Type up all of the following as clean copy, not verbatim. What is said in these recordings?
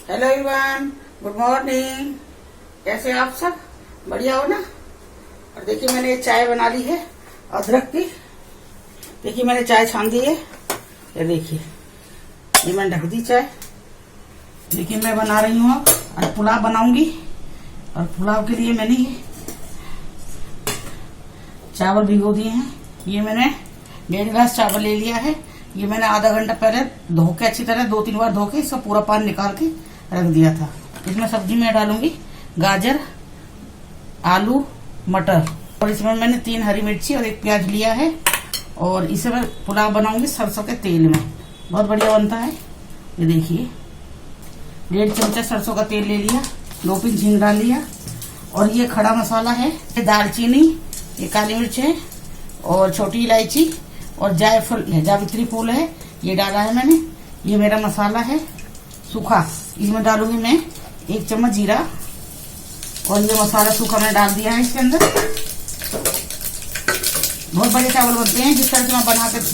Hello everyone, good morning. कैसे आप सब? बढ़िया हो ना? और देखिए मैंने चाय बना ली है अदरक की। देखिए मैंने चाय छान दी है। ये देखिए, ये मैंने ढक दी चाय। देखिए मैं बना रही हूँ अब आज पुलाव बनाऊंगी। और पुलाव के लिए मैंने चावल भिगो दिए हैं। ये मैंने 1.5 गिलास चावल ले लिया है। ये मैंने आधा घंटा पहले धो के अच्छी तरह 2-3 बार धो के इसका पूरा पानी निकाल के रख दिया था। इसमें सब्जी में डालूंगी गाजर, आलू, मटर, और इसमें मैंने 3 हरी मिर्ची और 1 प्याज लिया है। और इसे मैं पुलाव बनाऊंगी सरसों के तेल में, बहुत बढ़िया बनता है। ये देखिए 1.5 चमचा सरसों का तेल ले लिया, 2 पिंच हींग डाल लिया। और ये खड़ा मसाला है, ये दालचीनी, ये काली मिर्च है और छोटी इलायची और जायफल है, जावित्री फूल है, ये डाला है मैंने। ये मेरा मसाला है सूखा। इसमें डालूंगी मैं 1 चम्मच जीरा। और ये मसाला सूखा मैं डाल दिया है इसके अंदर। बहुत बड़े चावल बनते हैं, जिस तरह से मैं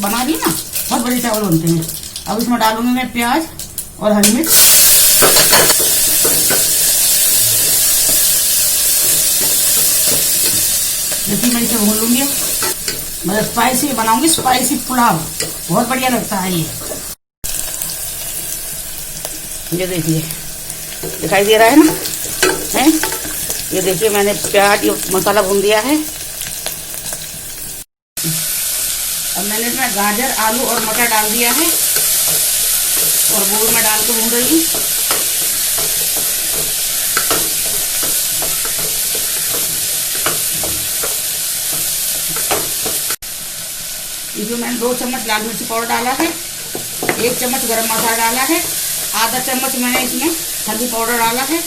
बना दी ना, बहुत बड़े चावल बनते हैं। अब इसमें डालूंगी मैं प्याज और हरी मिर्च। देखिए मैं इसे भून लूंगी। मैं स्पाइसी बनाऊंगी, स्पाइसी पुलाव, बहुत बढ़िया लगता है ये देखिए दिखाई दे रहा है ना, है? ये देखिए मैंने प्याज मसाला भून दिया है। अब मैंने इसमें गाजर, आलू और मटर डाल दिया है और वो मैं डाल के भून रही हूँ। इसमें मैंने 2 चम्मच लाल मिर्ची पाउडर डाला है, 1 चम्मच गरम मसाला डाला है, आधा चम्मच मैंने इसमें हल्दी पाउडर डाला है।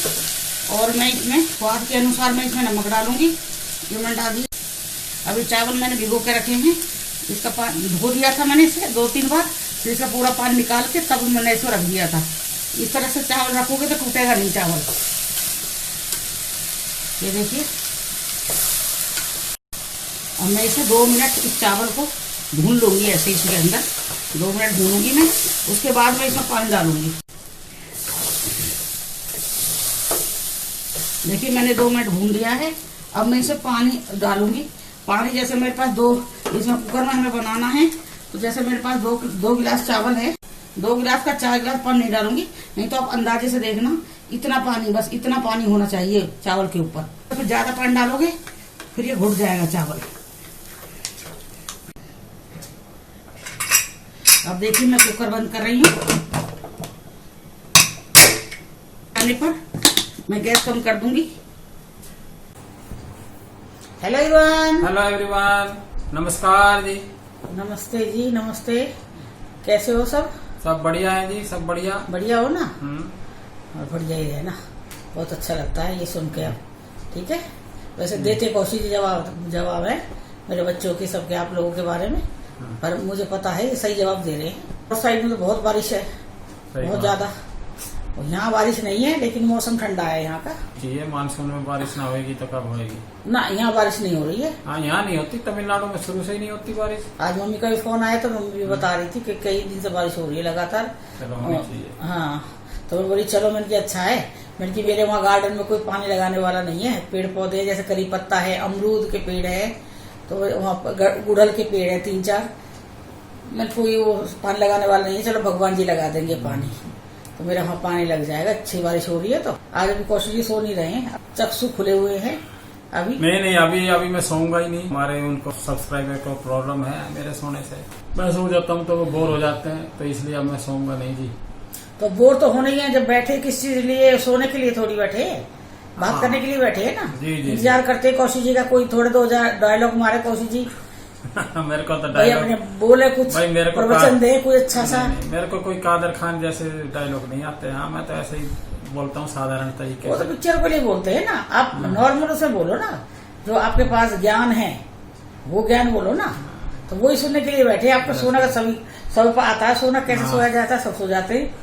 और मैं इसमें स्वाद के अनुसार मैं इसमें नमक डालूंगी। ये मैंने डाल दिया। अभी चावल मैंने भिगो के रखे हैं, इसका पानी धो दिया था मैंने इसे 2-3 बार, फिर इसका पूरा पानी निकाल के तब मैंने इसको रख दिया था। इस तरह से चावल रखोगे तो टूटेगा नहीं चावल। ये देखिए अब मैं इसे 2 मिनट इस चावल को भून लूंगी, ऐसे इसके अंदर 2 मिनट भूनूंगी मैं। उसके बाद मैं इसमें पानी डालूंगी। देखिए मैंने 2 मिनट भून दिया है। अब मैं इसे पानी डालूंगी। पानी जैसे मेरे पास 2, इसमें कुकर में हमें बनाना है तो जैसे मेरे पास 2 गिलास चावल है, 2 गिलास का 4 गिलास पानी नहीं डालूंगी। नहीं तो आप अंदाजे से देखना, इतना पानी, बस इतना पानी होना चाहिए चावल के ऊपर। तो फिर ज्यादा पानी डालोगे फिर ये घुट जाएगा चावल। अब देखिए मैं कुकर बंद कर रही हूँ। आने पर मैं गैस कम कर दूंगी। Hello everyone. हेलो एवरीवन, नमस्कार जी। नमस्ते जी, नमस्ते। कैसे हो सब? सब बढ़िया है जी, सब बढ़िया। बढ़िया हो ना? और बढ़िया ही है ना, बहुत अच्छा लगता है ये सुन के। अब ठीक है। वैसे देते कोशिश जवाब है मेरे बच्चों के, सबके, आप लोगों के बारे में, पर मुझे पता है ये सही जवाब दे रहे हैं। और साइड में तो बहुत बारिश है, बहुत ज्यादा। यहाँ बारिश नहीं है लेकिन मौसम ठंडा है यहाँ का। ये मानसून में बारिश ना होगी तो कब होगी? ना, यहाँ बारिश नहीं हो रही है। हाँ, यहाँ नहीं होती, तमिलनाडु में शुरू से ही नहीं होती बारिश। आज मम्मी का भी फोन आया तो मम्मी भी बता रही थी कि कई दिन से बारिश हो रही है लगातार। चलो होनी चाहिए। हाँ, तो मैं बोली चलो, मैंने अच्छा है। मैंने की मेरे वहाँ गार्डन में कोई पानी लगाने वाला नहीं है, पेड़ पौधे जैसे करी पत्ता है, अमरूद के पेड़ है, तो वहाँ गुड़हल के पेड़ है 3-4। मैं कोई वो पानी लगाने वाला नहीं है, चलो भगवान जी लगा देंगे पानी, तो मेरे वहाँ पानी लग जाएगा। अच्छी बारिश हो रही है। तो आज अभी कोशिश सो नहीं रहे हैं, चक्षु खुले हुए हैं अभी। नहीं, अभी मैं सोऊंगा ही नहीं। हमारे उनको सब्सक्राइबर को प्रॉब्लम है मेरे सोने से। मैं सो जाता हूँ तो वो बोर हो जाते हैं, तो इसलिए अब मैं सोऊंगा नहीं जी। तो बोर तो होने ही है, जब बैठे किस चीज लिए, सोने के लिए थोड़ी बैठे, बात करने के लिए बैठे है ना। जी। इंतजार करते कौशिक जी का, कोई थोड़े 2 डायलॉग मारे कौशिक जी। मेरे को तो भाई अपने बोले कुछ, भाई मेरे को प्रवचन दे कोई अच्छा सा। मेरे को कोई कादर खान जैसे डायलॉग नहीं आते। हाँ, मैं तो ऐसे ही बोलता हूँ साधारण तरीके वो से। तो पिक्चर के लिए बोलते हैं ना, आप नॉर्मल से बोलो ना, जो आपके पास ज्ञान है वो ज्ञान बोलो ना। तो वही सुनने के लिए बैठे। आपका सोना का सब आता है, सोना कैसे सोया जाता है, सब सो जाते हैं।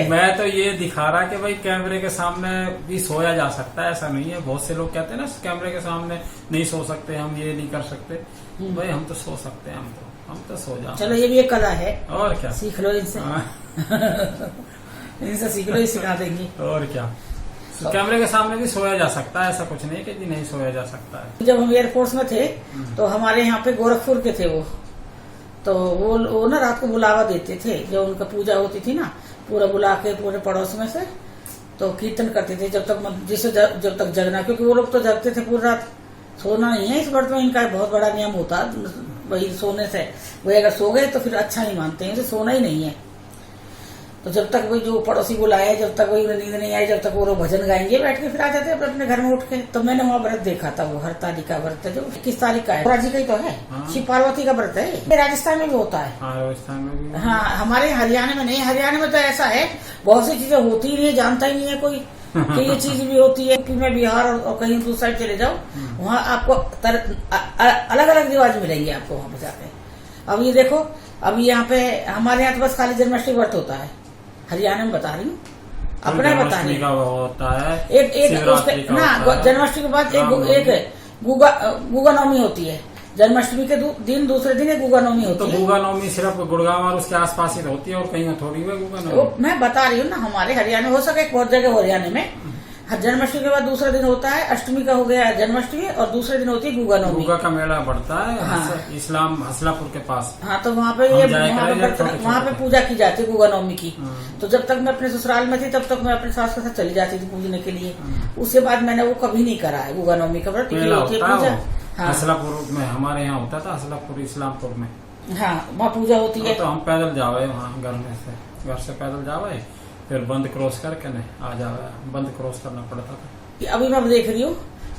मैं तो ये दिखा रहा कि भाई कैमरे के सामने भी सोया जा सकता है, ऐसा नहीं है। बहुत से लोग कहते हैं ना कैमरे के सामने नहीं सो सकते, हम ये नहीं कर सकते। भाई हम तो सो सकते हैं, हम तो सो जाओ। चलो ये भी एक कला है, और क्या, सीख लो इनसे। इनसे सीख लो, ये सिखा देंगी। और क्या, तो कैमरे के सामने भी सोया जा सकता है, ऐसा कुछ नहीं कि जी नहीं सोया जा सकता है। जब हम एयरफोर्स में थे तो हमारे यहाँ पे गोरखपुर के थे वो, तो वो ना रात को बुलावा देते थे, जो उनका पूजा होती थी ना, पूरा बुला के पूरे पड़ोस में से तो कीर्तन करते थे जब तक जिसे जब तक जगना, क्योंकि वो लोग तो जगते थे पूरी रात, सोना नहीं है इस व्रत में। इनका बहुत बड़ा नियम होता है वही सोने से, वही अगर सो गए तो फिर अच्छा नहीं मानते हैं, सोना ही नहीं है। तो जब तक वही जो पड़ोसी बुलाए, जब तक वही नींद नहीं आई, जब तक वो लोग भजन गाएंगे बैठ के, फिर आ जाते अपने घर में उठ के। तो मैंने वहाँ व्रत देखा था, वो हरताली का व्रत है जो 21 तारीख का है, राजी का ही तो है, शिव पार्वती का व्रत है। ये राजस्थान में भी होता है। राजस्थान में भी। हाँ, हमारे हरियाणा में नहीं, हरियाणा में तो ऐसा है बहुत सी चीजें होती ही नहीं है, जानता ही नहीं है कोई कि ये चीज भी होती है। यूपी में, बिहार और कहीं दूसरी साइड चले जाओ, वहाँ आपको अलग अलग रिवाज मिलेंगे आपको वहाँ पे जाके। अब ये देखो, अब यहाँ पे हमारे यहाँ तो बस खाली जन्माष्टमी व्रत होता है, हरियाणा में बता रही हूँ, अपना बता रही होता है। एक ना जन्माष्टमी के बाद एक गुगा नवमी होती है, जन्माष्टमी के दिन दूसरे दिन गुगा नवमी होती है। तो गुगा नवमी सिर्फ गुड़गांव और उसके आसपास ही होती है और कहीं थोड़ी है गुगा नवमी। मैं बता रही हूँ ना, हमारे हरियाणा में हो सके, बहुत जगह हरियाणा में जन्माष्टमी के बाद दूसरा दिन होता है, अष्टमी का हो गया जन्माष्टमी, और दूसरे दिन होती है गुगा नवमी। गुगा का मेला बढ़ता है। हाँ। इस्लाम हसलापुर के पास। हाँ, तो वहाँ पे वहाँ पे पूजा की जाती है गुगा नवमी की। तो जब तक मैं अपने ससुराल में थी तब तक मैं अपने सास के साथ चली जाती थी पूजने के लिए। उसके बाद मैंने वो कभी नहीं करा है गुगा नवमी का व्रत, होती है पूजा। हसलापुर में हमारे यहाँ होता था, हसलापुर इस्लामपुर में। हाँ, वहाँ पूजा होती है। तो हम पैदल जावे वहाँ, घर से पैदल जावे, फिर बंद क्रॉस करके नहीं आ जावे, बंद क्रॉस करना पड़ता था। अभी मैं देख रही हूँ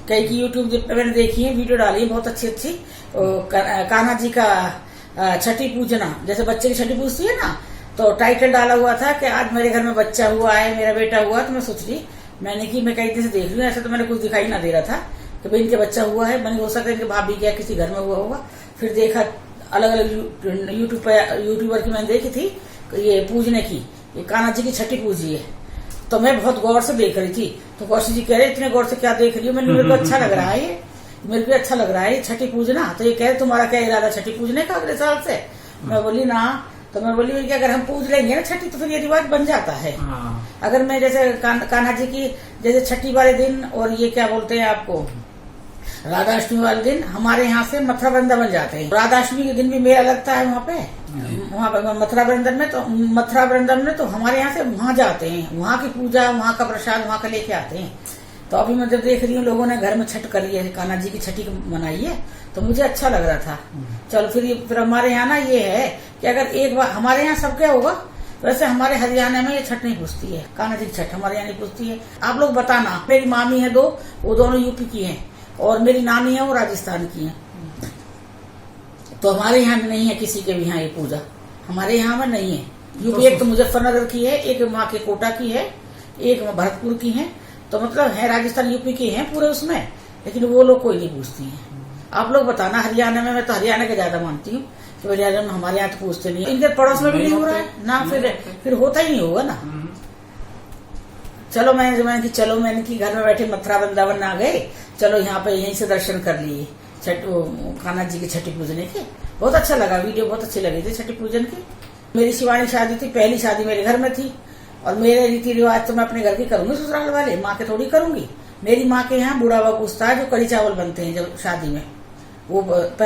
कई की यूट्यूब पे मैंने देखी है, वीडियो डाली है बहुत अच्छी अच्छी, कान्हा जी का छठी पूजना, जैसे बच्चे की छठी पूजती है ना, तो टाइटल डाला हुआ था कि आज मेरे घर में बच्चा हुआ है, मेरा बेटा हुआ। तो मैं सोच रही, मैंने कि मैं कई दिन से देख रही हूँ, ऐसा तो मैंने कुछ दिखाई ना दे रहा था कि भाई इनके बच्चा हुआ है। मैंने हो सकता है कि भाभी क्या किसी घर में हुआ होगा। फिर देखा अलग अलग यूट्यूबर की मैंने देखी थी ये पूजने की, ये कान्हा जी की छठी पूजी है। तो मैं बहुत गौर से देख रही थी, तो कौशिक जी कह रहे इतने गौर से क्या देख रही हो? मेरे को अच्छा लग रहा है, ये मेरे को अच्छा लग रहा है छठी पूजना। तो ये कह रहे तुम्हारा क्या इरादा छठी पूजने का अगले साल से? मैं बोली ना, तो मैं बोली कि अगर हम पूज लेंगे ना छठी तो फिर ये रिवाज बन जाता है। अगर मैं जैसे कान्हा जी की जैसे छठी वाले दिन, और ये क्या बोलते हैं आपको राधाष्टमी वाले दिन, हमारे यहाँ से मथुरा वृंदावन जाते हैं। राधाष्टमी के दिन भी मेला लगता है वहाँ पे, वहाँ पे मथुरा वृंदावन में। तो हमारे यहाँ से वहाँ जाते हैं, वहाँ की पूजा, वहाँ का प्रसाद वहाँ का लेके आते हैं। तो अभी मैं जब देख रही हूँ लोगों ने घर में छठ करी है, कान्हा जी की छठी मनाई है, तो मुझे अच्छा लग रहा था। चलो फिर हमारे यहाँ ना ये है कि अगर एक बार हमारे यहाँ सब क्या होगा, वैसे हमारे हरियाणा में ये छठ नहीं पूछती है, कान्हा जी की छठ हमारे यहाँ नहीं पूछती है। आप लोग बताना। मेरी मामी है दो, वो दोनों यूपी की हैं, और मेरी नानी है वो राजस्थान की है। तो हमारे यहाँ में नहीं है किसी के भी यहाँ ये पूजा, हमारे यहाँ में नहीं है। यूपी एक तो मुजफ्फरनगर की है, एक वहाँ के कोटा की है, एक भरतपुर की है। तो मतलब है राजस्थान यूपी के हैं पूरे उसमें, लेकिन वो लोग कोई नहीं पूछती हैं। आप लोग बताना हरियाणा में। मैं तो हरियाणा के ज्यादा मानती हूँ कि हरियाणा में हमारे यहाँ तो पूछते नहीं है, इनके पड़ोस में भी नहीं हो रहा है ना, फिर होता ही नहीं होगा ना। चलो मैंने कि घर में बैठे मथुरा वृंदावन आ गए, चलो यहाँ पे यहीं से दर्शन कर लिए कान्हा जी की छठी पूजने के। बहुत अच्छा लगा, वीडियो बहुत अच्छी लगी थी छठी पूजन की। मेरी शिवानी शादी थी, पहली शादी मेरे घर में थी, और मेरे रीति रिवाज तो मैं अपने घर की करूंगी, ससुराल वाले, माँ के थोड़ी करूंगी। मेरी माँ के यहाँ बूढ़ा बाबा पूछता है जो कड़ी चावल बनते हैं जब शादी में, वो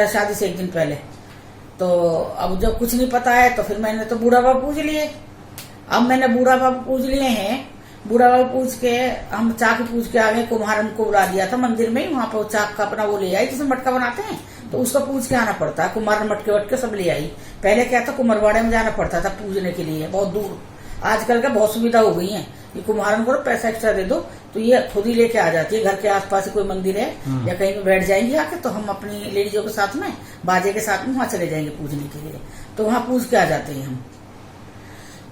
शादी से एक दिन पहले। तो अब जब कुछ नहीं पता है तो फिर मैंने तो बूढ़ा बाबा पूज लिए। अब मैंने बूढ़ा बाबा पूज लिए हैं, बूढ़ा बाबा पूछ के हम चाक पूछ के आ गए। कुम्हारन को बुला दिया था मंदिर में ही, वहां पर चाक का अपना वो ले आई जिसमें मटका बनाते हैं, तो उसका पूछ के आना पड़ता है। कुम्हारन मटके वटके सब ले आई। पहले क्या था, कुम्हरवाड़े में जाना पड़ता था पूजने के लिए, बहुत दूर। आजकल का बहुत सुविधा हो गई है, ये कुम्हारन को पैसा एक्स्ट्रा दे दो तो ये खुद ही लेके आ जाती है। घर के आसपास ही कोई मंदिर है या कहीं पे बैठ जाएंगे आके, तो हम अपनी लेडीजों के साथ में बाजे के साथ में वहां चले जाएंगे पूजने के लिए, तो वहां पूज के आ जाते हैं हम।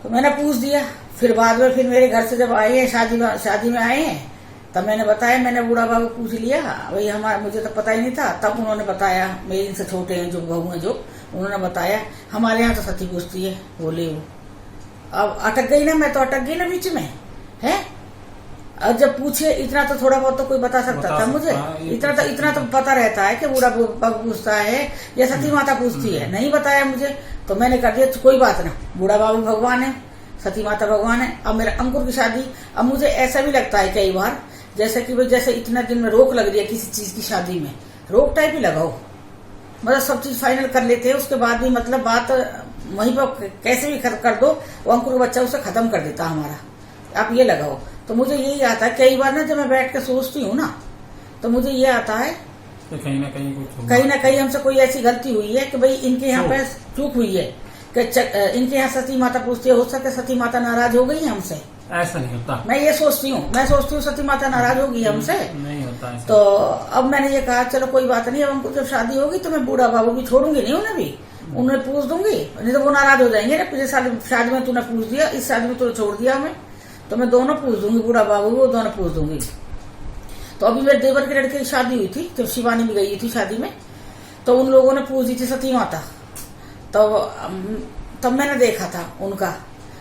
तो मैंने पूछ दिया। फिर बाद में फिर मेरे घर से जब आए हैं, शादी में आए हैं, तब मैंने बताया मैंने बूढ़ा बाबू पूछ लिया। वही हमारा मुझे तो पता ही नहीं था, तब उन्होंने बताया, मेरे इनसे छोटे हैं जो बहू हैं जो, उन्होंने बताया हमारे यहाँ तो सती पूछती है। बोले वो अब अटक गई ना, मैं तो अटक गई ना बीच में है। और जब पूछे इतना तो थोड़ा बहुत तो कोई बता सकता था मुझे, इतना तो पता रहता है कि बूढ़ा बाबू पूछता है या सती माता पूछती है, नहीं बताया मुझे। तो मैंने कर दिया कोई बात ना, बूढ़ा बाबू भगवान है, सती माता भगवान है। अब मेरा अंकुर की शादी, अब मुझे ऐसा भी लगता है कई बार जैसे कि भाई जैसे इतना दिन में रोक लग रही है किसी चीज की शादी में, रोक टाइप ही लगाओ, मतलब सब चीज फाइनल कर लेते हैं, उसके बाद भी मतलब बात वहीं पर कैसे भी कर दो, वो अंकुर का बच्चा उसे खत्म कर देता हमारा, आप ये लगाओ। तो मुझे यही आता है कई बार ना, जब मैं बैठ के सोचती हूँ ना, तो मुझे ये आता है तो कहीं ना कहीं हमसे कोई ऐसी गलती हुई है कि भाई इनके यहाँ पे चूक हुई है कि इनके यहाँ सती माता पूछती है, हो सके सती माता नाराज हो गई है हमसे। ऐसा नहीं होता, मैं ये सोचती हूँ सती माता नाराज होगी हमसे, नहीं होता ऐसा। तो अब मैंने ये कहा चलो कोई बात नहीं, अब हमको जब शादी होगी तो मैं बूढ़ा बाबू भी छोड़ूंगी नहीं, उन्हें भी उन्हें पूछ दूंगी, नहीं तो वो नाराज हो जाएंगे ना, पिछले शादी में तूने पूछ दिया, इस शादी में तूने छोड़ दिया हमें, तो मैं दोनों पूछ दूंगी, बूढ़ा बाबू वो दोनों पूछ दूंगी। तो अभी मेरे देवर के लड़के की शादी हुई थी, जब शिवानी भी गई थी शादी में, तो उन लोगों ने पूछ दी थी सती माता, तो तब मैंने देखा था उनका,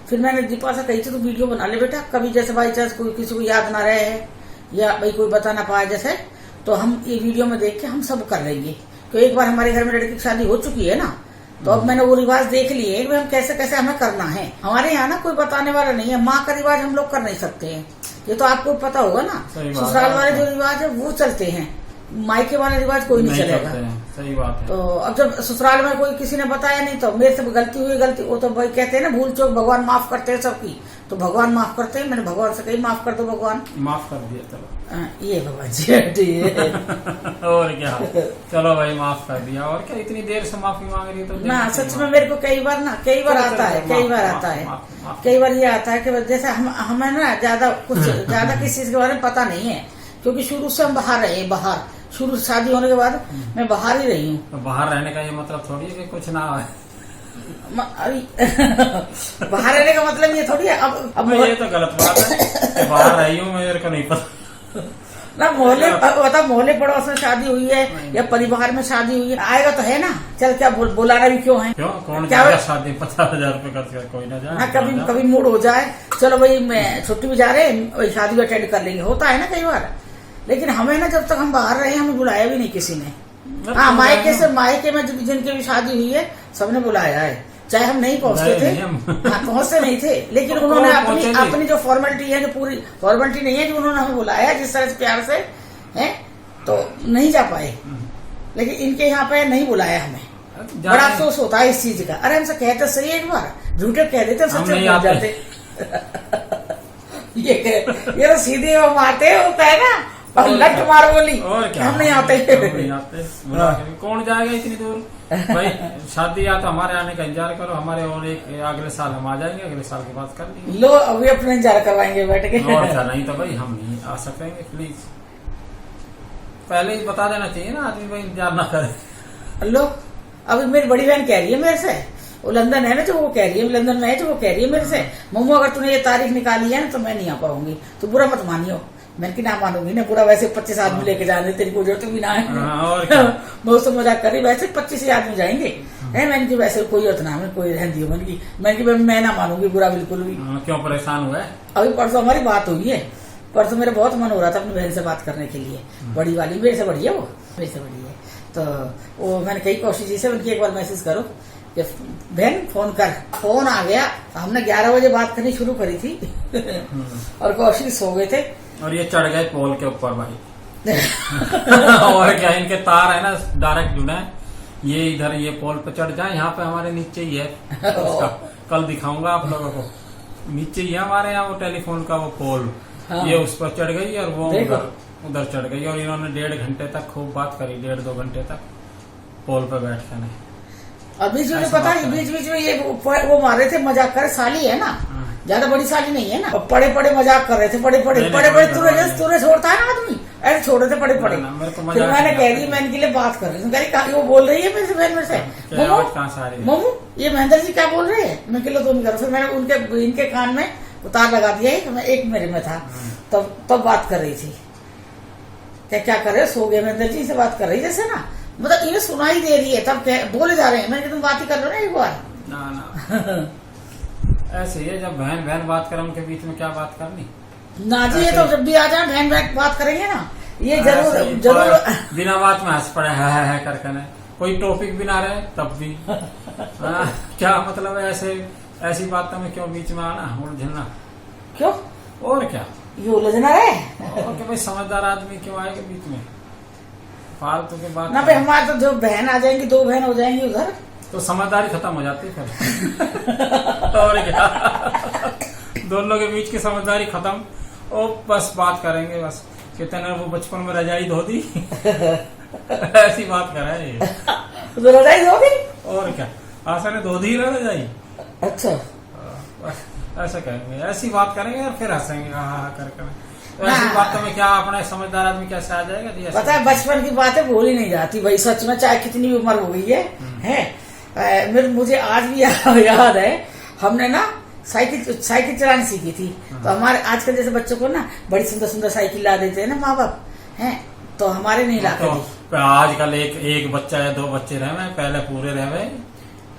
फिर मैंने दीपा से कही थी तो वीडियो बना ले बेटा, कभी जैसे बाई चांस कोई किसी को याद ना रहे है या भाई कोई बता ना पाए जैसे, तो हम ये वीडियो में देख के हम सब कर लेंगे, तो एक बार हमारे घर में लड़की की शादी हो चुकी है ना, तो अब मैंने वो रिवाज देख लिए कि हम कैसे कैसे हमें करना है। हमारे यहाँ ना कोई बताने वाला नहीं है, माँ का रिवाज हम लोग कर नहीं सकते हैं, ये तो आपको पता होगा ना, ससुराल वाले जो रिवाज है वो चलते हैं, मायके वाले रिवाज कोई नहीं चलेगा। सही बात है। तो अब जब ससुराल में कोई किसी ने बताया नहीं, तो मेरे से गलती हुई, गलती वो तो भाई कहते हैं ना भूल चूक भगवान माफ करते हैं सबकी, तो भगवान माफ करते हैं, मैंने भगवान से कही माफ कर दो भगवान, माफ कर दिया चलो, ये भगवान जी और क्या, चलो भाई माफ कर दिया, और क्या इतनी देर से माफी मांग रही, तो ना सच में मेरे को कई बार आता है, कई बार ये आता है कि जैसे हमें ना ज्यादा किसी चीज के बारे में पता नहीं है, क्योंकि शुरू से हम बाहर रहे, शुरू शादी होने के बाद मैं बाहर ही रही हूँ। तो बाहर रहने का ये मतलब थोड़ी है कि कुछ ना है बाहर रहने का मतलब ये थोड़ी है, अब ये तो गलत बात है, बाहर रही हूँ मेरे को नहीं पता ना, मोहल्ले पड़ोस में शादी हुई है या परिवार में शादी हुई है, आएगा तो है ना, चल क्या बुलाना भी क्यों है, क्यों कौन जाएगा शादी 50,000 रुपए खर्च कर, कोई ना जाए, कभी मूड हो जाए, चलो भाई मैं छुट्टी भी जा रहे हैं, शादी भी अटेंड कर लेंगे, होता है ना कई बार, लेकिन हमें ना जब तक हम बाहर रहे हमें बुलाया भी नहीं किसी ने। हाँ मायके में जिनकी भी शादी हुई है सबने बुलाया है, चाहे हम नहीं पहुंचते थे, पहुंचते नहीं थे, लेकिन उन्होंने अपनी जो फॉर्मेलिटी है, जो पूरी फॉर्मेलिटी नहीं है, जो उन्होंने हमें बुलाया जिस तरह से प्यार से है, तो नहीं जा पाए, लेकिन इनके यहाँ पे नहीं बुलाया हमें, बड़ा अफसोस होता है इस चीज का। अरे हमसे कहते सही एक बार, झूठे कह देते सच्चे बोल जाते ये तो सीधे वो मारते होता है ना, और लट मार बोली, और क्या हम नहीं आते कौन जाएगा इतनी दूर भाई, शादी या तो हमारे आने का इंतजार करो, हमारे और एक अगले साल हम आ जाएंगे, अगले साल के बाद कर लेंगे, लो अभी अपने इंतजार करवाएंगे बैठ के, और क्या, नहीं तो भाई हम नहीं आ सकेंगे, प्लीज पहले ही बता देना चाहिए ना आदमी, भाई इंतजार ना करे। लो अभी मेरी बड़ी बहन कह रही है मेरे से, वो लंदन है ना, जो वो कह रही है, लंदन में है जो वो कह रही है मेरे से, मम्मू अगर तूने ये तारीख निकाली है ना तो मैं नहीं आ पाऊंगी, तो बुरा मत मानियो, मैंने ना मानूंगी ना, पूरा वैसे 25 आदमी लेके जाने, तेरी कोई जरूरत भी ना है, मैं उससे मजाक कर रही, वैसे 25 आदमी जाएंगे, है मैंने की वैसे कोई जरूरत ना, हमें कोई रहन दियो, मैं ना मानूंगी बुरा बिल्कुल भी। क्यों परेशान हुआ है? अभी परसों हमारी बात हुई है, परसों मेरा बहुत मन हो रहा था अपनी बहन से बात करने के लिए, बड़ी वाली मेरे से बड़ी है, वो मेरे से बड़ी है, तो वो मैंने कही कोशिश जी से उनकी एक बार मैसेज करो कि बहन फोन कर, फोन आ गया, हमने 11 बजे बात करनी शुरू करी थी और कोशिश सो गए थे, और ये चढ़ गए पोल के ऊपर भाई और क्या, इनके तार है ना डायरेक्ट जुड़े हैं, ये इधर ये पोल पे चढ़ जाए, यहाँ पे हमारे नीचे ही है उसका, कल दिखाऊंगा आप लोगों को, नीचे ही है हमारे यहाँ वो टेलीफोन का वो पोल, हाँ। ये उस पर चढ़ गई और वो उधर चढ़ गई, और इन्होंने 1.5 घंटे तक खूब बात करी, 1.5-2 घंटे तक पोल पे बैठ के नहीं, और बीच में पता है बीच में ये वो मार रहे थे, मजाक कर, साली है ना, ज्यादा बड़ी साली नहीं है ना, पड़े मजाक कर रहे थे, पड़े तुरे छोड़ता है ना आदमी, ऐसे छोड़ रहे थे पड़े, फिर मैंने कह रही, मैं इनके लिए बात कर रही हूँ, वो बोल रही है मेरे से, बहन मेरे से, मम्मू ये महेंद्र जी क्या बोल रहे हैं, मैं किलो तुम करो, फिर मैंने इनके कान में उतार लगा दिया, एक मेरे में था, तब बात कर रही थी, क्या कर रहे, सो गए महेंद्र जी से बात कर रही जैसे ना, मतलब इन्हें सुनाई दे रही है, तब बोले जा रहे हैं, मैंने तुम बात ही कर लो ना एक बार, ना ऐसे ही है, जब बहन बात करें उनके बीच में क्या बात करनी, ना जी ये तो जब भी आ जाए बहन बात करेंगे ना, ये जरूर बिना बात में हंस पड़े है करके, कोई टॉपिक भी ना रहे तब भी क्या मतलब है, ऐसे ऐसी बातों में क्यों बीच में आना उलझना। क्यों और क्या, ये उलझना है और क्या भाई, समझदार आदमी क्यों आएगा बीच में फालतू के बात ना भाई। हमारे तो जो बहन आ जाएंगी, 2 बहन हो जाएंगी उधर, तो समझदारी खत्म हो जाती है फिर। और क्या, दोनों के बीच की समझदारी खत्म, और बस बात करेंगे, बस कहते हैं वो बचपन में रजाई धो दी। ऐसी बात कर रहे हैं तो रजाई धो दी। और क्या, आशा ने धो दी ना रजाई। अच्छा, बस ऐसा करेंगे, ऐसी बात करेंगे और फिर हंसेंगे हाँ कर। तो ऐसी बातों में क्या अपने समझदार आदमी कैसे आ जाएगा जी। पता है बचपन की बातें भूली नहीं जाती भाई, सच में, चाहे कितनी भी उम्र हो गई है। मुझे आज भी याद है, हमने ना साइकिल चलानी सीखी थी। तो हमारे आजकल जैसे बच्चों को ना बड़ी सुंदर सुंदर साइकिल ला देते हैं ना माँ बाप, हैं, तो हमारे नहीं लाते थे। आजकल एक बच्चा या 2 बच्चे रहे, पहले पूरे रहे।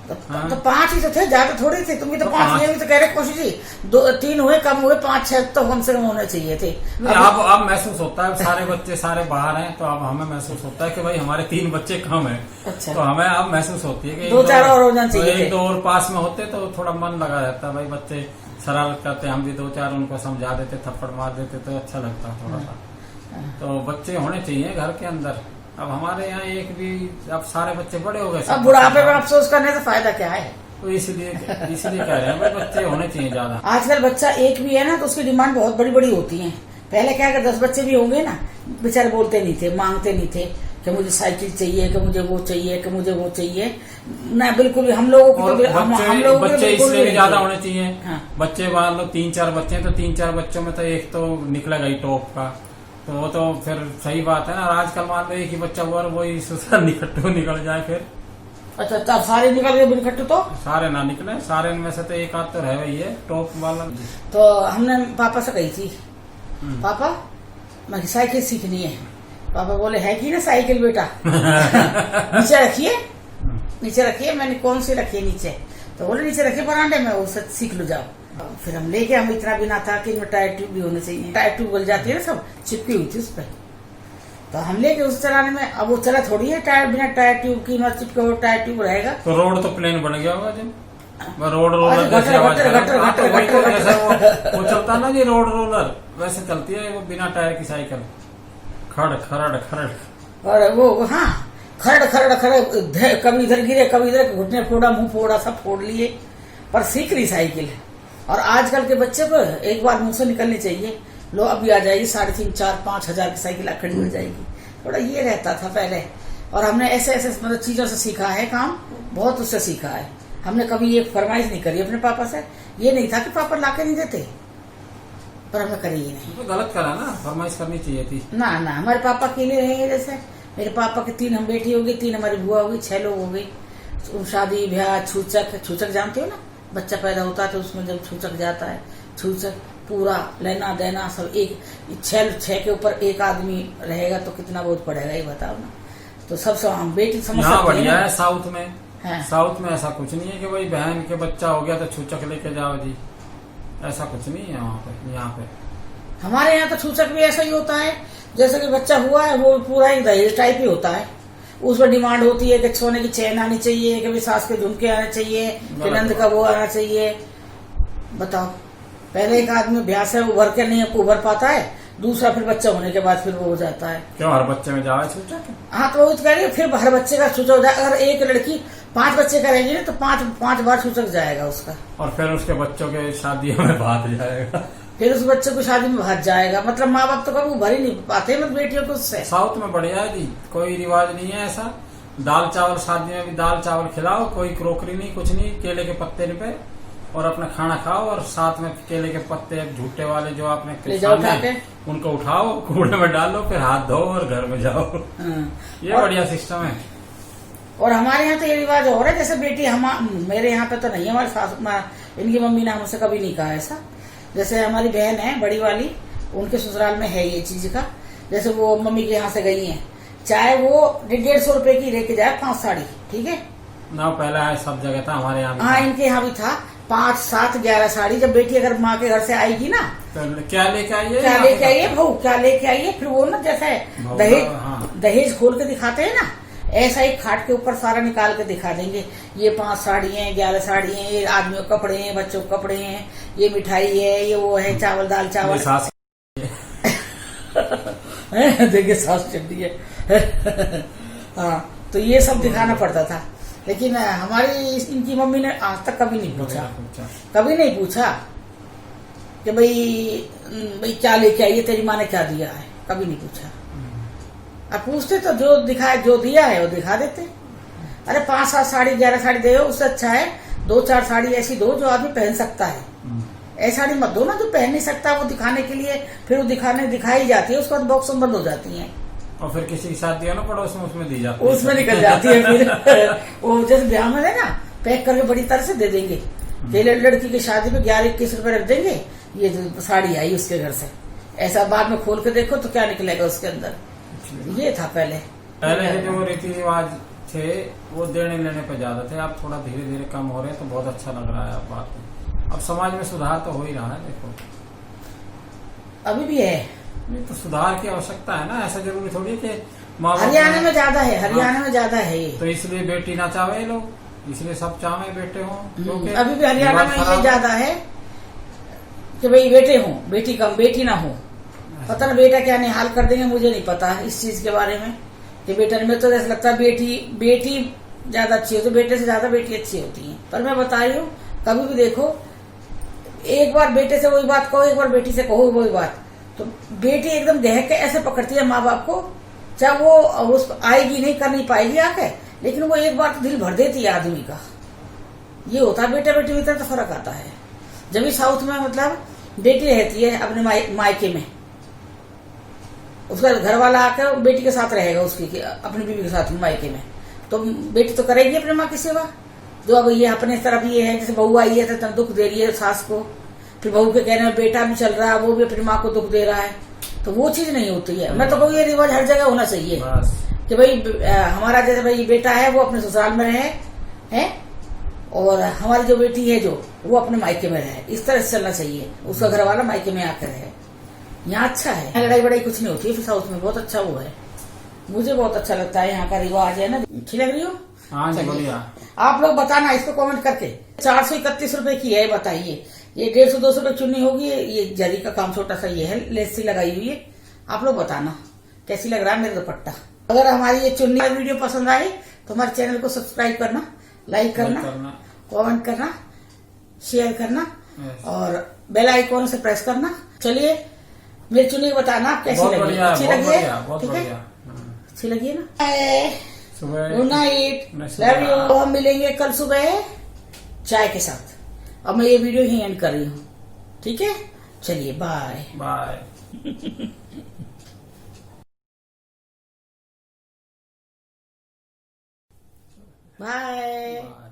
तो 5 ही तो थे, ज्यादा थोड़ी थे। तुम भी तो 5, ये भी तो कह रहे कोशिश ही 2-3 हुए, कम हुए 5-6 तो कम से कम होने चाहिए थे। अब महसूस होता है, सारे बच्चे सारे बाहर हैं, तो अब हमें महसूस होता है कि भाई हमारे 3 बच्चे कम हैं। अच्छा। तो हमें अब महसूस होती है कि 2-4 और हो जाना चाहिए, 1-2 और पास में होते तो थोड़ा मन लगा रहता। भाई बच्चे शरारत करते, हम भी 2-4 उनको समझा देते, थप्पड़ मार देते तो अच्छा लगता थोड़ा सा। तो बच्चे होने चाहिए घर के अंदर। अब हमारे यहाँ एक भी, अब सारे बच्चे बड़े हो गए, अब बुढ़ापे में अफसोस करने से फायदा क्या है। तो इसलिए कह रहे हैं भाई बच्चे होने चाहिए ज्यादा। आजकल बच्चा एक भी है ना तो उसकी डिमांड बहुत बड़ी बड़ी होती है। पहले क्या, अगर 10 बच्चे भी होंगे ना, बेचारे बोलते नहीं थे, मांगते नहीं थे कि मुझे साइकिल चाहिए, कि मुझे वो चाहिए, कि मुझे वो चाहिए ना, बिल्कुल भी। हम लोगों को बच्चे इसलिए भी ज्यादा होने चाहिए। हाँ। बच्चे मान लो 3-4 बच्चे हैं, तो 3-4 बच्चों में तो एक तो निकलेगा ही टॉप का, तो वो तो फिर सही बात है ना। आजकल मान लो एक ही बच्चा हुआ और वही निकट्टू निकल जाए फिर। अच्छा, तब सारे निकल गए बिनखट्टू? तो सारे ना निकले, सारे में से तो एक आध तो रह गई है टॉप वाला। तो हमने पापा से कही थी, पापा मैं साइकिल सीखनी है। पापा बोले है कि ना साइकिल बेटा, नीचे रखिए। मैंने कौन सी रखी है नीचे? तो बोले नीचे रखिए बरामदे में, उससे सीख लो जाओ। फिर हम लेके, हम इतना भी ना था कि इनमें टायर ट्यूब भी होने चाहिए। टायर ट्यूब गल जाती है ना, सब चिपकी हुई थी उस पर। तो हम लेके उस चलाने में, अब वो चला थोड़ी है टायर बिना टायर ट्यूब की, मत चिपके हुए टायर ट्यूब रहेगा। तो रोड तो प्लेन बन गया होगा जब रोड रोलर जैसे आवाज वो चलता ना जी, रोड रोलर वैसे चलती है वो बिना टायर की साइकिल, खड़। और वो हाँ, खड़ कभी इधर गिरे, कभी इधर, घुटने फोड़ा, मुंह फोड़ा, सब फोड़ लिए, पर सीख ली साइकिल। और आजकल के बच्चे को एक बार मुंह से निकलनी चाहिए, लो अभी आ जाएगी 3,500-4,5 हजार की साइकिल खड़ी हो जाएगी। थोड़ा ये रहता था पहले। और हमने ऐसे मतलब चीजों से सीखा है काम, बहुत उससे सीखा है। हमने कभी ये फरमाइश नहीं करी अपने पापा से। ये नहीं था कि पापा लाके नहीं देते, पर हमने करी ही नहीं। तो गलत करा ना, फरमाइश करनी चाहिए थी ना। हमारे पापा अकेले रहेंगे, जैसे मेरे पापा के 3 हम बेटी हो गई, 3 हमारी बुआ हो गई, 6 लोग हो गई। शादी ब्याह, छूचक जानते हो ना, बच्चा पैदा होता है तो उसमें जब छूचक जाता है, छूचक पूरा लेना देना सब एक 6 के ऊपर एक आदमी रहेगा तो कितना बहुत पड़ेगा ये बताओ ना। तो सब हम बेटी समझ सकते हैं। बढ़िया है साउथ में है। साउथ में ऐसा कुछ नहीं है कि भाई बहन के बच्चा हो गया तो छूचक लेके जाओ जी, ऐसा कुछ नहीं है वहाँ पे। यहाँ पे हमारे यहाँ तो छूचक भी ऐसा ही होता है, जैसे कि बच्चा हुआ है वो पूरा ही दहेज टाइप ही होता है। उसमें डिमांड होती है कि सोने की चैन आनी चाहिए, कि सास के झुमके आने चाहिए, कि नंद का वो आना चाहिए। बताओ, पहले एक आदमी ब्याह से उभर के नहीं उभर पाता है, दूसरा फिर बच्चा होने के बाद फिर वो हो जाता है। क्यों हर बच्चे में जाए छूचक? हाँ, तो वो कह रही है फिर हर बच्चे का छूचक हो जाए। अगर एक लड़की 5 बच्चे करेगी ना तो 5 बार छूचक जाएगा उसका, और फिर उसके बच्चों के शादियों में भाग जाएगा, फिर उस बच्चे को शादी में भाग जाएगा। मतलब माँ बाप तो कभी उभर ही नहीं पाते मतलब बेटियों को उससे। साउथ में बढ़िया है जी, कोई रिवाज नहीं है ऐसा। दाल चावल, शादी में भी दाल चावल खिलाओ, कोई क्रोकरी नहीं, कुछ नहीं, केले के पत्ते पे और अपना खाना खाओ, और साथ में केले के पत्ते झूठे वाले जो आपने उनको उठाओ, कूड़े में डालो, फिर हाथ धो और घर में जाओ। ये बढ़िया सिस्टम है। और हमारे यहाँ तो ये रिवाज हो रहा है, जैसे बेटी मेरे यहाँ पे तो नहीं है, हमारे सास इनकी मम्मी ने हमसे कभी नहीं कहा ऐसा। जैसे हमारी बहन है बड़ी वाली, उनके ससुराल में है ये चीज का। जैसे वो मम्मी के यहाँ से गई है, चाहे वो 150 रुपए की लेके जाए 5 साड़ी, ठीक है ना, पहला है सब जगह था, हमारे यहाँ हाँ इनके यहाँ भी था 5, 7, 11 साड़ी। जब बेटी अगर माँ के घर से आएगी ना, तो क्या लेके आइए, क्या लेके आइए भाऊ, क्या लेके आइए। फिर वो ना जैसे दहेज खोल के दिखाते हैं ना, ऐसा ही खाट के ऊपर सारा निकाल के दिखा देंगे। ये 5 साड़ी हैं, 11 साड़ी हैं, ये आदमियों के कपड़े हैं, बच्चों के कपड़े हैं, ये मिठाई है, ये वो है, चावल दाल चावल। सास देखिए सास चड्डी है। हाँ, तो ये सब दिखाना पड़ता था, लेकिन हमारी इनकी मम्मी ने आज तक कभी नहीं पूछा कि भाई क्या लेके आई है, तेरी माँ ने क्या दिया है, कभी नहीं पूछा। अब पूछते तो जो दिखाए, जो दिया है वो दिखा देते। अरे 5-7 साड़ी 11 साड़ी दे, उससे अच्छा है 2-4 साड़ी ऐसी दो जो आदमी पहन सकता है। ऐसी साड़ी मत दो ना जो पहन नहीं सकता, वो दिखाने के लिए, फिर वो दिखाई जाती है, उसके बाद बॉक्स में बंद हो जाती है, और फिर किसी के साथ दिया ना पड़ोस में, उसमें दी जाती है, उसमें निकल जाती है। फिर वो जैसे ब्याह में है ना, पैक करके बड़ी तरह से दे देंगे कि लड़की की शादी में 11-21 रुपए रख देंगे, ये जो साड़ी आई उसके घर से, ऐसा बाद में खोल के देखो तो क्या निकलेगा उसके अंदर। ये था पहले के जो रीति रिवाज थे वो देने लेने पे ज्यादा थे। अब थोड़ा धीरे धीरे कम हो रहे हैं, तो बहुत अच्छा लग रहा है। अब बात, अब समाज में सुधार तो हो ही रहा है। देखो अभी भी है, नहीं तो सुधार की आवश्यकता है ना, ऐसा जरूरी थोड़ी है कि हरियाणा में ज्यादा है, हरियाणा में ज्यादा है ये। तो इसलिए बेटी ना चाहे लोग, इसलिए सब चाहे बेटे हों, क्योंकि अभी भी हरियाणा में ये ज्यादा है कि भाई बेटे हों, बेटी कम, बेटी ना हो। पता ना बेटा क्या निहाल कर देंगे, मुझे नहीं पता इस चीज के बारे में कि बेटा, में तो ऐसा लगता है बेटी ज्यादा अच्छी होती है, बेटे से ज्यादा बेटी अच्छी होती है। पर मैं बता रही हूँ, कभी भी देखो, एक बार बेटे से वही बात कहो, एक बार बेटी से कहो वही बात, तो बेटी एकदम गह के ऐसे पकड़ती है माँ बाप को, चाहे वो उस आएगी नहीं, कर नहीं पाएगी आके, लेकिन वो एक बार तो दिल भर देती है आदमी का। ये होता है बेटा बेटी में तो फर्क आता है। जब भी साउथ में मतलब बेटी रहती है अपने मायके में, उसका घर वाला आकर बेटी के साथ रहेगा, उसकी अपनी बीवी के साथ मायके में, तो बेटी तो करेगी अपने माँ की सेवा। जो अब ये अपने तरफ ये है, जैसे बहू आई है तो दुख दे रही है सास को, फिर बहू के कहने में बेटा भी चल रहा है, वो भी अपनी माँ को दुख दे रहा है, तो वो चीज नहीं होती है। मैं तो कहूँ ये रिवाज हर जगह होना चाहिए कि भाई हमारा जैसे भाई बेटा है वो अपने ससुराल में रहे है, और हमारी जो बेटी है जो वो अपने मायके में रहे, इस तरह से चलना चाहिए। उसका घर वाला मायके में आकर रहे, यहाँ अच्छा है, लड़ाई बड़ाई कुछ नहीं होती है। फिर साउथ में बहुत अच्छा वो है, मुझे बहुत अच्छा लगता है यहाँ का रिवाज है ना। अच्छी लग रही हो? हाँ जी, बढ़िया। आप लोग बताना इसको कमेंट करके। 431 रुपए की है, बताइए। ये 150-200 रुपए चुन्नी होगी, ये जरी का काम छोटा सा ये है, लेस सी लगाई हुई है। आप लोग बताना कैसी लग रहा है मेरा दुपट्टा। अगर हमारी ये चुन्नी का वीडियो पसंद आए तो हमारे चैनल को सब्सक्राइब करना, लाइक करना, कमेंट करना, शेयर करना और बेल आइकॉन से प्रेस करना। चलिए मेरी चुन्नी बताना कैसी लगी, अच्छी लगी है? ठीक है, अच्छी लगी है ना? Good night, love you. हम मिलेंगे कल सुबह चाय के साथ। अब मैं ये वीडियो ही एंड कर रही हूँ, ठीक है? चलिए बाय बाय। बाय।